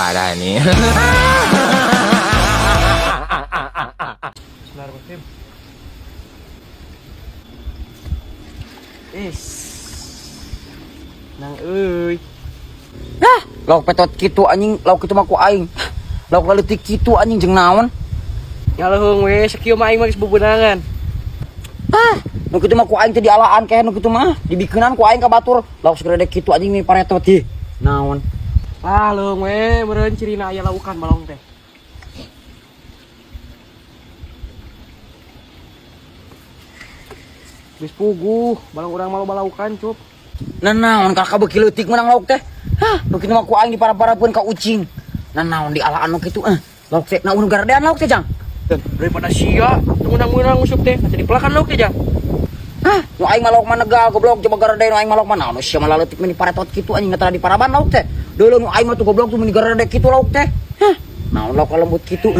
parah nih. Bismillahirrahmanirrahim. Nang euy. Lauk petot kitu anjing, lauk kitu mah ku aing. Lauk leutik kitu anjing jeung naon? Nyaleung we sakieu mah aing mah geus bebenangan. Nu kitu mah ku aing teh dialaan kae nu kitu mah. Dibikeunan ku aing ka batur. Lauk segede kitu anjing mi paretot ieu. Naon? Ah, leung we meureun cirina aya laukan balong teh. Geus puguh, balong urang malu balaukan, cup. Nah naon kakak beuki leutik menang lauk teh? Nu kitu mah ku aing dipara-parakeun ka ucing. Nah naon dialaan nu kitu Lauk teh naon garadean lauk teh jang? Daripada sia, menang-menang usup teh, atuh dipelakan lauk teh jang. Nu aing mah lauk mah negal goblok coba garade nu aing mah lauk mah naon sia mah leutik meni paretot kitu anjing tara diparaban lauk teh. Deuleu nu aing mah tuh goblok tuh meni garade kitu lauk teh. Naon lauk lembut kitu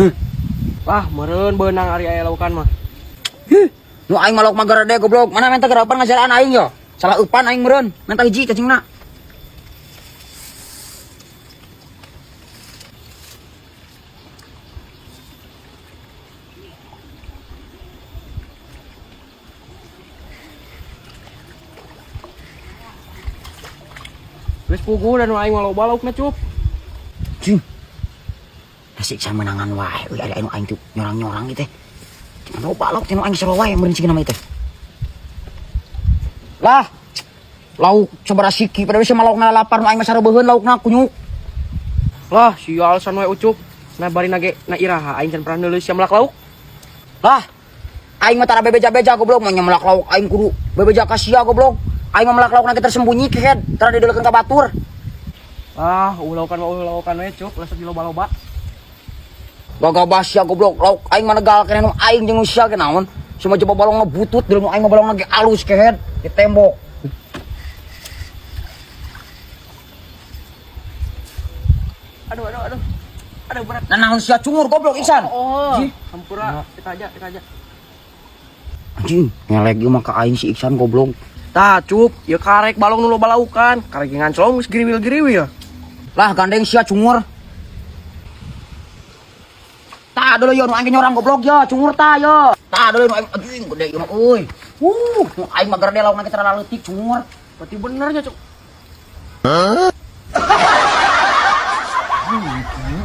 Wah, meureun beunang ari aya laukan mah. Nu aing mah lauk mah garade goblok. Mana menta garapan ngajalaan aing yo. Salah eupan aing meureun. Menta hiji cacingna. Geus puguh dan aing malu balaukna, cup. Cing. Asik samenangan wae. Euy ari anu aing tuh nyorang-nyorang ieu teh. Jangan loba lauk teh nu aing sarua wae meureun cingna mah ieu teh. Lah. Lauk sabaraha siki pada bisa malaukna lapar nu aing mah sareubeheun laukna kunyuk. Lah, sia alasan we ucup. Nah bari nage na iraha aing can pernah neuleus sia melak lauk. Lah. Aing mah tara bebeja-beja goblok mah nyemelak lauk aing kudu bebeja ka sia goblok. Aing mah melak laukna kita tersembunyi kehead tara dideulekeun ka batur. Ah, laukan we cup, lasuk di loba-loba. Gagabah sia goblok lauk aing mah negal keneh nu aing jeung nu sia ge naon. Cuma coba balongna butut deuleu nu aing mah balongna ge alus kehead di tembok. Aduh. Aduh berat. Nah naon sia cungur goblok Iksan. Oh, hampura. Kita aja. Anjing, ngelek ieu mah ka aing si Iksan goblok. Tah, cup, ieu karek balong nu loba laukan. Karek ngancolong geus giriwil-giriwil ya. Lah gandeng sia cungur. Tah deuleu yo nu aing nyorang goblok ya, cungur tah yo. Tah deuleu nu aing anjing gede ieu mah euy. Nu aing mah garade laukna kita rada leutik cungur. Berarti bener ya, cup.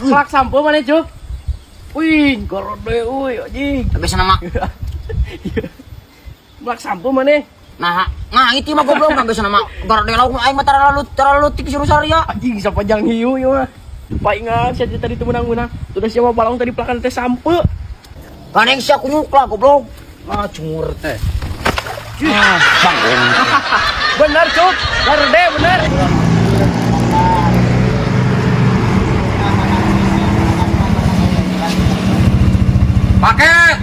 Kelak sampo mana, cup? Wih, garode euy anjing. Biasa nama. Kelak sampo mana? Nah itu mah goblok mah biasa nama. Garade lauk nu aing mah tara leutik suruh saria. Anjing sapanjang hiu ieu mah. Paingan sia tadi teu menang-menang. Tuh sia mah balong tadi pelakan teh sampe. Gandeng sia kunyuk lah goblok. Cungur teh. Bang. Bener, cup. Garode bener. Paket.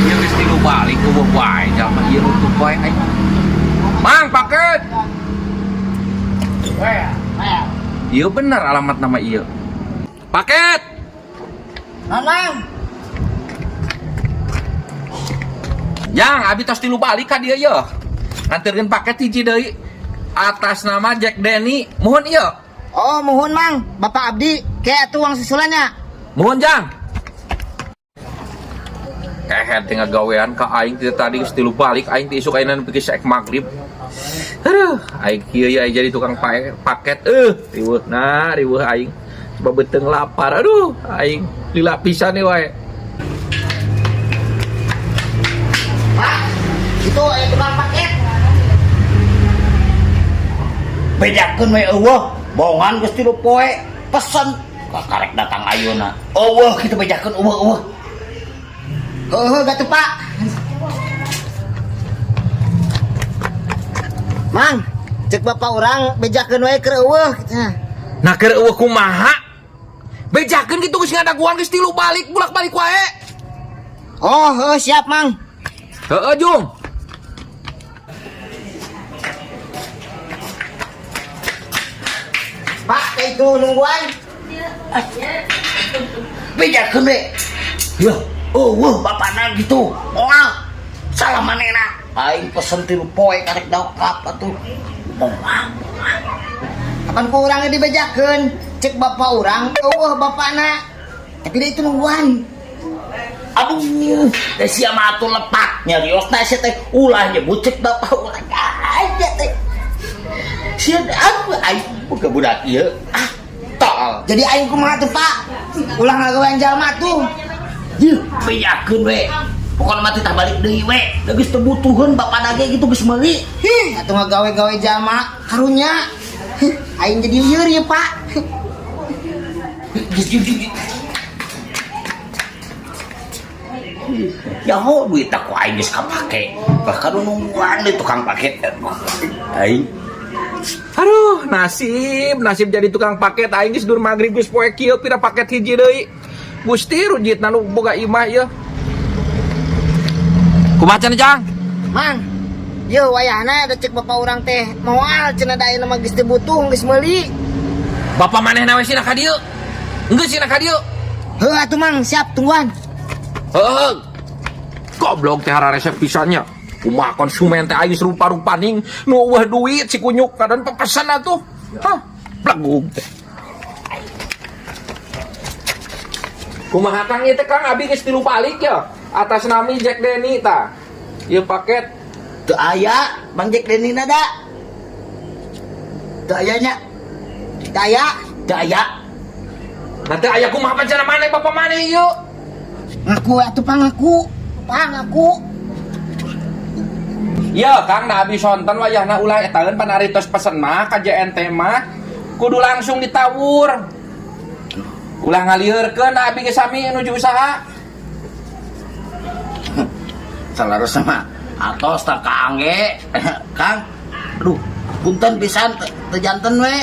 Ieu geus tilu balik eueuh wae jalma ieu nutup wae aing. Mang, paket. Ieu bener alamat nama ieu. Paket. Nanang. Yang abi tos tilu balik ka dieu yeuh. Nganterkeun paket hiji deui. Atas nama Jack Denny. Mohon ieu. Oh, mohon Mang, Bapak Abdi, kayak tuang susulannya. Mohon Jang. Kehet tinggal gawean ka aing tadi geus tilu balik aing teh isuk ayeuna nepi saek magrib. Aduh, aing kieu ya jadi tukang paket riweuh aing. Coba beteung lapar. Aduh, aing lila pisan nih wae. Pak, itu tukang paket. Bedakeun we eueuh, bohongan geus 3 poe, pesen karek datang ayeuna. Eueuh kitu bedakeun eueuh. Gatuh Pak. Mang, cek bapak orang bejakeun we keur eueuh. Nah keur eueuh kumaha? Bejakeun kitu geus ngadaguan geus tilu balik bulak-balik wae. Oh, siap Mang. Heeh, Jung. Pak, itu nungguan. Bejakeun we. Ya, bapana gitu. Moal. Salah manehna. Aing pesen 3 poe karek daok atuh. Kapan ku urang dibejakeun? Cek bapak urang, eueuh bapakna. Tapi dia itu nungguan. Aduh, teh sia mah atuh lepak nyariosna sia teh ulah nyebut cek bapak urang aja teh. Sia aduh aing boga budak ieu. Ah, tol. Jadi aing kumaha tuh, Pak? Ulah ngagawean jalma tuh. Yeuh, bejakeun we. Pokoknya mati tak balik deui we. Da geus teu butuheun bapak ge gitu geus meuli. Atuh ngagawe-gawe jalma karunya. Aing jadi lieur ya, Pak. Geus ya ho duit aku aing geus kapake. Bahkan nungguan di tukang paket. Aing Aduh, nasib jadi tukang paket aing geus dur magrib geus poe kieu pira paket hiji deui. Gusti rujitna nu boga imah ieu. Kumaha cenah, Jang? Mang, yo wayahna ada cek bapak orang teh moal cenah da ayeuna mah geus teu butuh geus meuli. Bapak manehna we sina ka dieu? Enggeus sina ka dieu? Heuh atuh Mang, siap tungguan. Heeh. Goblok teh hara resep pisannya. Kumaha konsumen teh aing serupa-rupaning nu eueuh duit si kunyuk kadan pepesan atuh. Hah, plegug teh. Kumaha Kang ieu teh Kang abi geus tilu balik ya. Atas nami Jack Denny ta. Ieu paket Teu aya Bang Jack Denny da. Teu aya nya. Teu aya, teu aya. nanti aya kumaha pancana maneh bapak maneh ieu. Ngaku atuh pangaku. Ya Kang na abi sonten wayahna ulah etaeun panaritos pesen mah ka JNT mah kudu langsung ditawur. Ulah ngalieureun na abi ge sami nuju usaha. Salarus sama atos tak kaangge. Kang, aduh, punten pisan teu janten we.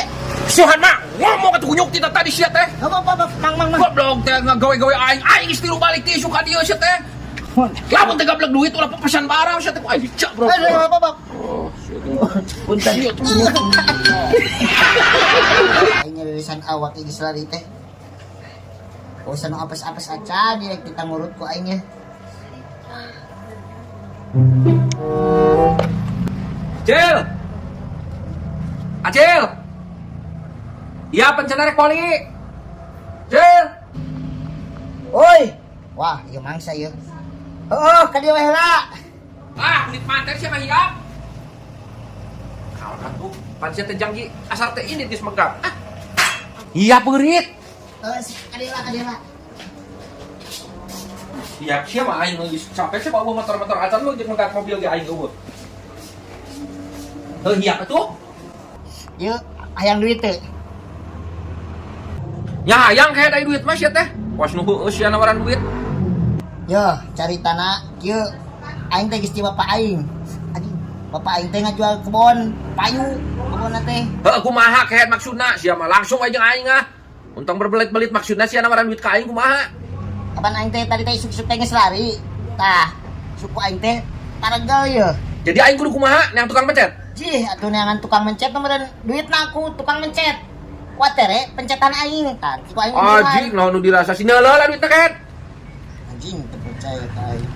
Suhan mah ngomong atuh kunyuk kita tadi sia teh. Apa Mang. Goblok teh ngagawe-gawe aing geus tilu balik ti isu ka dieu sia teh. Lamun teh gablek duit ulah pepesan barang sia teh ku aing dicak bro. Aduh, apa. Punten. Aing nyerisan awak geus lari teh. Usan apes-apes aja dia kita ngurut ku aing ya. Acil. Iya pencana rek poli. Cil. Oi. Wah, ieu mangsa ieu. Heuh, ka dieu we heula. Ah, kulit manten sia mah hiap. Kawan atuh, pan sia teh janggi asal teh ini geus megap. Ah. Iya peurit. Ka dieu lah. Siap sia mah aing geus capek sia bawa motor-motor acan lu jeung megap mobil ge aing eueuh. Heuh, hiap atuh. Ieu hayang duit teh. Ya, yang kayak ada duit mas ya teh. Was nu heueus sia nawaran duit. Yo, caritana kieu aing teh geus ti bapak aing. Anjing, bapak aing teh ngajual kebon payu, kebonna teh. Heuh kumaha kayak maksudna sia mah langsung aja aing ah. Untung berbelit-belit maksudna sia nawaran duit ka aing kumaha. Kapan aing teh tadi teh isuk-isuk teh geus lari. Tah, suku aing teh taregal ye. Jadi aing kudu kumaha neang tukang mencet. Jih, atuh neangan tukang mencet nomor duitna aku tukang mencet. Watere pencetan aing kan. Suku aing. Anjing naon nu dirasa sina heula duitna kan. Anjing teu percaya ka aing.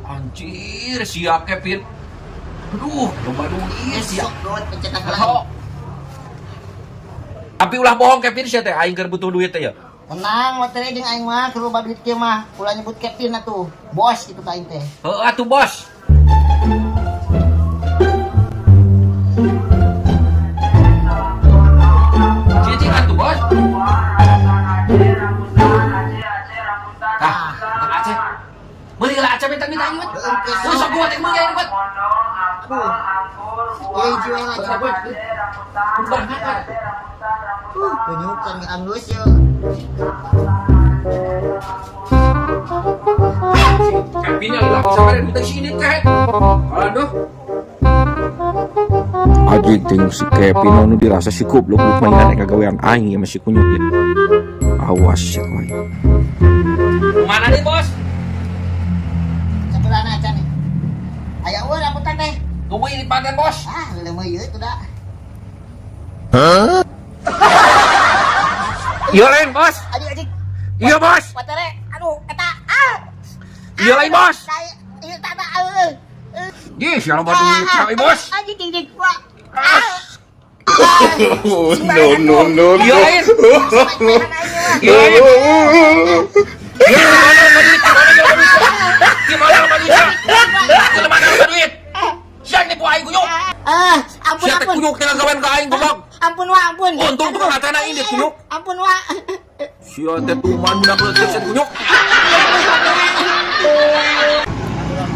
Anjir sia Kevin. Aduh, loba duit sia. Duit pencetan Oh. aing. Tapi ulah bohong Kevin sia teh aing keur butuh duit teh ya. Tenang, watere jeung aing mah keur loba duit kieu mah. Ulah nyebut Kevin atuh. Bos kitu ka aing teh. Heuh atuh bos. Cicing atuh bos. Tah, Aceh. Meuli lah Aceh minta aing mah. Wes sok gua teh meuli aing mah. Yai jual aja buat. Udah makan. Penyukan angus ya. Kevin yang ulah bisa kalian minta sini teh. Aduh. Aji ting si Kevin nu dirasa si goblok lu mainan kagawean aing ya masih kunyuk ya. Awas sih koy. Mana nih bos? Sebelah aja nih. Aya eueuh rambutan teh. Tunggu ini paten bos. Ah, leueuh ieu teh da. Iya lain bos. Adik. Iya bos. Watere, aduh eta Iya lain bos. Di, siapa duit cewek bos? Aji tinggi gua. No. Iya, Ain. Iya, Ain. Gimana sama duit? Gimana sama duit? Siapa nipu aing kunyuk? Ampun Siapa ampun. kunyuk tinggal kawan ke aing goblok? Ampun wa ampun. Untung tuh ngatain aing dia kunyuk. Ampun wa. Siapa tuh man budak leutik kunyuk.